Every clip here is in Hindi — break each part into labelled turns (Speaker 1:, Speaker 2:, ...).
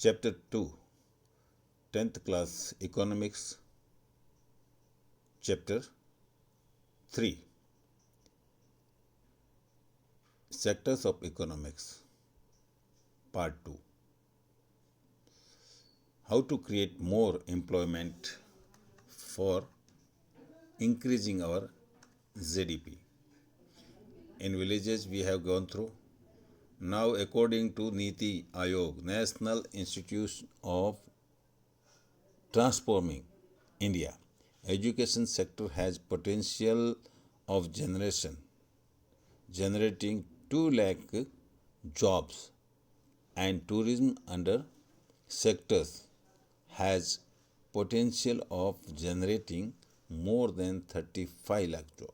Speaker 1: Chapter 2, 10th Class Economics, Chapter 3, Sectors of Economics, Part 2. How to create more employment for increasing our GDP. In villages we have gone through. Now, according to Niti Aayog, National Institute of Transforming India, education sector has potential of generating 2 lakh jobs, and tourism under sectors has potential of generating more than 35 lakh jobs.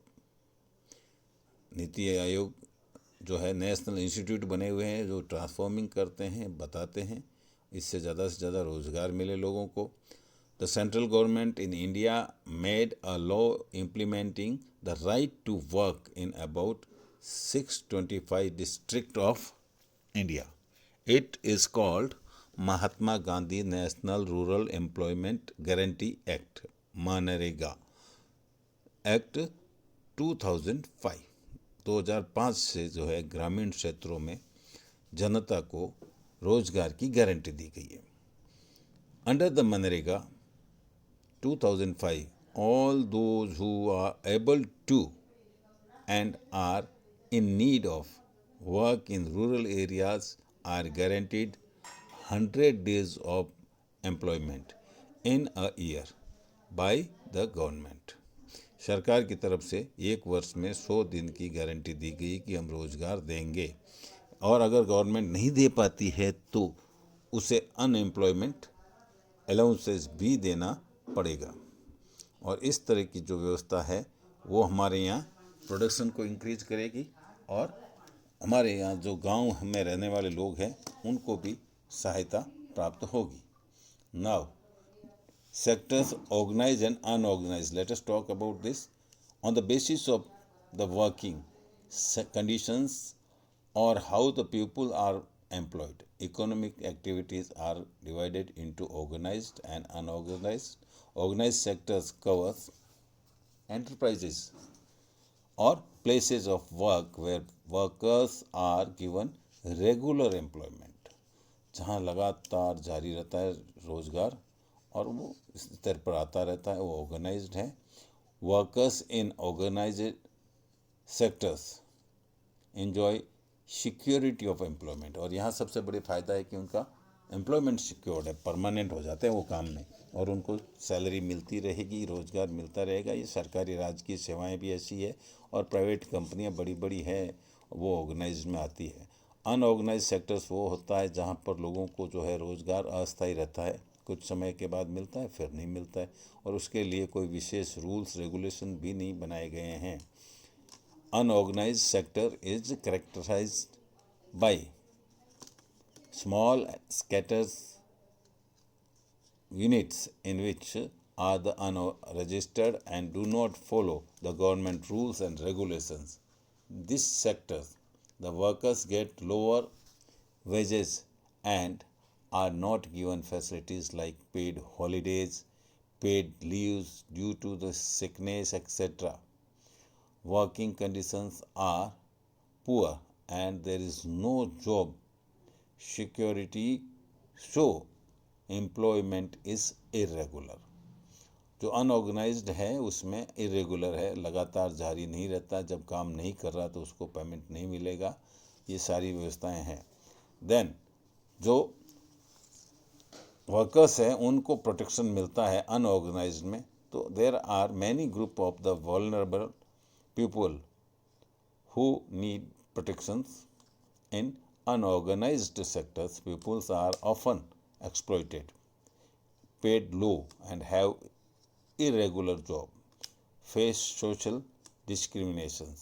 Speaker 1: NITI Aayog जो है नेशनल इंस्टीट्यूट बने हुए हैं जो ट्रांसफॉर्मिंग करते हैं, बताते हैं इससे ज़्यादा रोज़गार मिले लोगों को. The central government in India made a law implementing the right to work in about 625 district of India. It is called Mahatma Gandhi national rural employment guarantee act, MNREGA act 2005 से जो है ग्रामीण क्षेत्रों में जनता को रोजगार की गारंटी दी गई है. Under the MNREGA 2005, all those who are able to and are in need of work in rural areas are guaranteed 100 days of employment in a year by the government. सरकार की तरफ से एक वर्ष में 100 दिन की गारंटी दी गई कि हम रोज़गार देंगे, और अगर गवर्नमेंट नहीं दे पाती है तो उसे अनएम्प्लॉयमेंट अलाउंसेस भी देना पड़ेगा. और इस तरह की जो व्यवस्था है वो हमारे यहाँ प्रोडक्शन को इंक्रीज करेगी और हमारे यहाँ जो गांव में रहने वाले लोग हैं उनको भी सहायता प्राप्त होगी. Now sectors organized and unorganized. Let us talk about this. On the basis of the working conditions or how the people are employed, economic activities are divided into organized and unorganized. Organized sectors covers enterprises or places of work where workers are given regular employment, जहाँ लगातार जारी रहता है रोज़गार और वो इस स्तर पर आता रहता है, वो ऑर्गेनाइज्ड है. Workers in organized sectors enjoy security of employment, और यहाँ सबसे बड़े फ़ायदा है कि उनका एम्प्लॉयमेंट सिक्योर्ड है, परमानेंट हो जाते हैं वो काम में और उनको सैलरी मिलती रहेगी, रोज़गार मिलता रहेगा. ये सरकारी राज्य की सेवाएं भी ऐसी है और प्राइवेट कंपनियां बड़ी बड़ी है वो ऑर्गेनाइज में आती है. अनऑर्गेनाइज सेक्टर्स वो होता है जहाँ पर लोगों को जो है रोज़गार अस्थायी रहता है, कुछ समय के बाद मिलता है फिर नहीं मिलता है, और उसके लिए कोई विशेष रूल्स रेगुलेशन भी नहीं बनाए गए हैं. Unorganize sector is characterized by small scatters units in which are the unregistered and do not follow the government rules and regulations. This sectors, the workers get lower wages and are not given facilities like paid holidays, paid leaves due to the sickness, etc. Working conditions are poor and there is no job security, so employment is irregular. जो अनऑर्गेनाइज्ड है उसमें इरेगुलर है, लगातार जारी नहीं रहता, जब काम नहीं कर रहा तो उसको पेमेंट नहीं मिलेगा. ये सारी व्यवस्थाएं हैं. देन जो वर्कर्स हैं उनको प्रोटेक्शन मिलता है अनऑर्गेनाइज्ड में. तो there are many group of the vulnerable people who need protections in unorganized sectors. Peoples are often exploited, paid low and have irregular job, face social discriminations.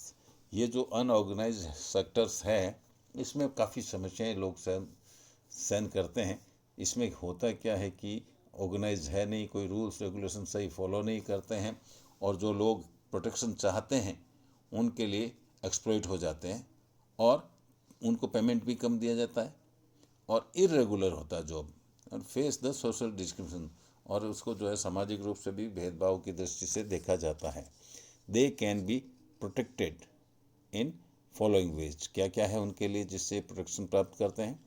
Speaker 1: ये जो अनऑर्गेनाइज्ड सेक्टर्स हैं इसमें काफ़ी समस्याएं लोग सहन करते हैं. इसमें होता क्या है कि ऑर्गेनाइज है नहीं, कोई रूल्स रेगुलेशन सही फॉलो नहीं करते हैं, और जो लोग प्रोटेक्शन चाहते हैं उनके लिए एक्सप्लॉइट हो जाते हैं और उनको पेमेंट भी कम दिया जाता है और इरेगुलर होता है job. Face the social discrimination, और उसको जो है सामाजिक रूप से भी भेदभाव की दृष्टि से देखा जाता है। They can be protected in following veg, क्या क्या है उनके लिए जिससे प्रोटेक्शन प्राप्त करते हैं।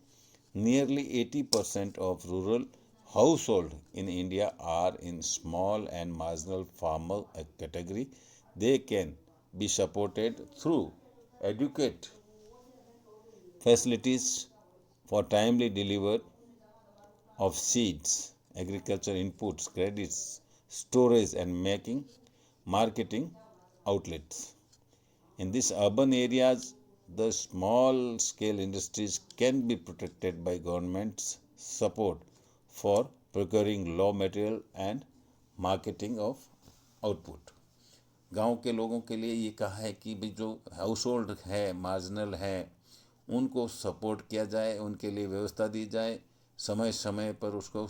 Speaker 1: Nearly 80% of rural household in India are in small and marginal farmer category. They can be supported through adequate facilities for timely delivery of seeds, agriculture inputs, credits, storage and marketing outlets. In these urban areas, the small scale industries can be protected by government's support for procuring raw material and marketing of output. गांव के लोगों के लिए ये कहा है कि भी जो हाउस होल्ड है, मार्जिनल है, उनको सपोर्ट किया जाए, उनके लिए व्यवस्था दी जाए, समय समय पर उसको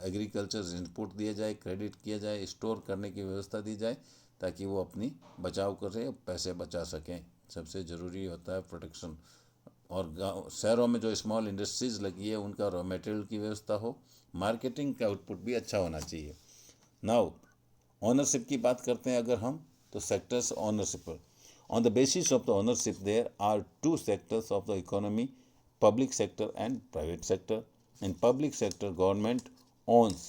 Speaker 1: एग्रीकल्चर इनपुट दिया जाए, क्रेडिट किया जाए, स्टोर करने की व्यवस्था दी जाए ताकि वो अपनी बचाव करें, पैसे बचा सकें। सबसे ज़रूरी होता है प्रोटेक्शन। और गाँव शहरों में जो स्मॉल इंडस्ट्रीज़ लगी है उनका रॉ मटेरियल की व्यवस्था हो, मार्केटिंग का आउटपुट भी अच्छा होना चाहिए। नाउ ऑनरशिप की बात करते हैं अगर हम, तो सेक्टर्स ऑनरशिप पर। On the basis of the ownership there are two sectors of the economy, public sector and private sector. In public sector, government owns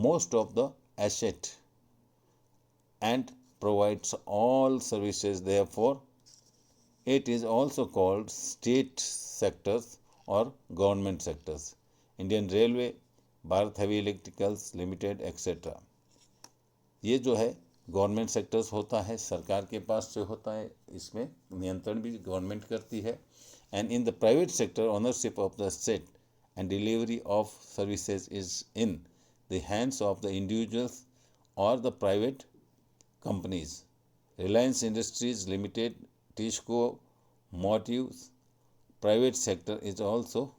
Speaker 1: most of the asset and provides all services. Therefore, it is also called state sectors or government sectors. Indian Railway, Bharat Heavy Electricals Limited, etc. ये जो है गवर्नमेंट सेक्टर्स होता है, सरकार के पास से होता है, इसमें नियंत्रण भी गवर्नमेंट करती है। And in the private sector, ownership of the set and delivery of services is in the hands of the individuals और the private companies. Reliance Industries Limited, TISCO, motives, private sector is also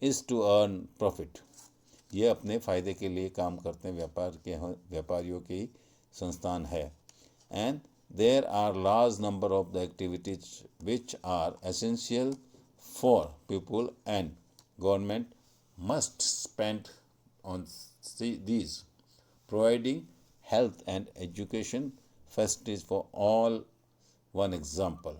Speaker 1: is to earn profit. ये अपने फ़ायदे के लिए काम करते हैं, व्यापारियों के ही संस्थान है। And there are large number of the activities which are essential for people and government must spend on these, providing health and education facilities for all. One example,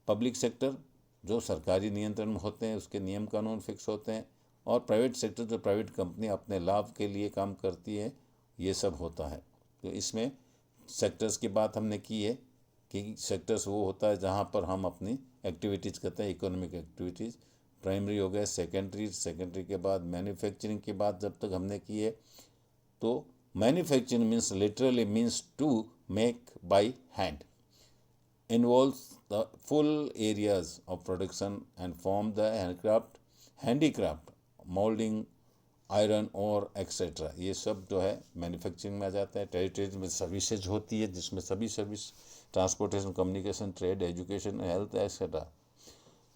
Speaker 1: public sector जो सरकारी नियंत्रण में होते हैं, उसके नियम कानून फिक्स होते हैं, और प्राइवेट सेक्टर जो प्राइवेट कंपनी अपने लाभ के लिए काम करती है, ये सब होता है। तो इसमें सेक्टर्स की बात हमने की है कि सेक्टर्स वो होता है जहाँ पर हम अपनी एक्टिविटीज़ करते हैं, इकोनॉमिक एक्टिविटीज़। प्राइमरी हो गए, सेकेंडरी, सेकेंडरी के बाद मैन्युफैक्चरिंग की बात जब तक हमने की है, तो manufacturing means literally means to make by hand, involves the full areas of production and form the handicraft, molding, iron और एक्सेट्रा। ये सब जो है मैन्युफैक्चरिंग में आ जाता है। टेरिटरीज में सर्विसेज होती है जिसमें सभी service, transportation, communication, trade, education, health etcetera.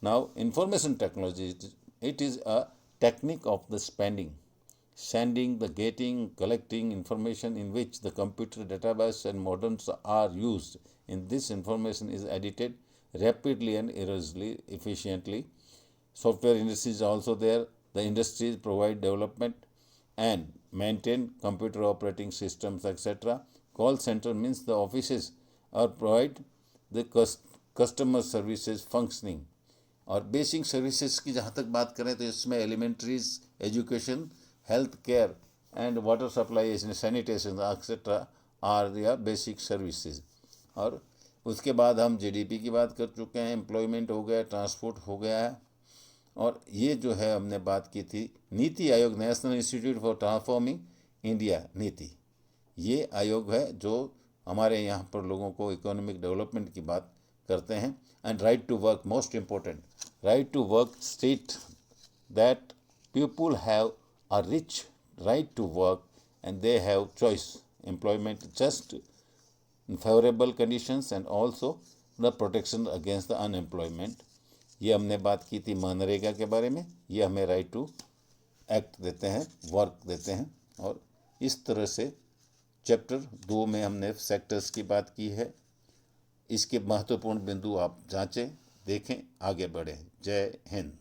Speaker 1: Now information technology, it is a technique of the sending, the getting, collecting information in which the computer database and modems are used. In this information is edited rapidly and erroneously, efficiently. Software industry is also there. The industries provide development and maintain computer operating systems, etc. Call center means the offices or provide the customer services functioning. और बेसिक सर्विसेज की जहाँ तक बात करें तो इसमें elementaries, education, health care and water supply, sanitation etcetera are their basic services. और उसके बाद हम जीडीपी की बात कर चुके हैं, एम्प्लॉयमेंट हो गया, ट्रांसपोर्ट हो गया है। और ये जो है हमने बात की थी NITI Aayog, national institute for transforming India नीति। ये आयोग है जो हमारे यहाँ पर लोगों को इकोनॉमिक डेवलपमेंट की बात करते हैं। And right to work, most important, right to work state that people have a rich right to work and they have choice, employment, just favorable conditions and also the protection against the unemployment. ये हमने बात की थी मनरेगा के बारे में। ये हमें राइट टू एक्ट देते हैं, वर्क देते हैं। और इस तरह से चैप्टर 2 में हमने सेक्टर्स की बात की है। इसके महत्वपूर्ण बिंदु आप जांचें, देखें, आगे बढ़ें। जय हिंद।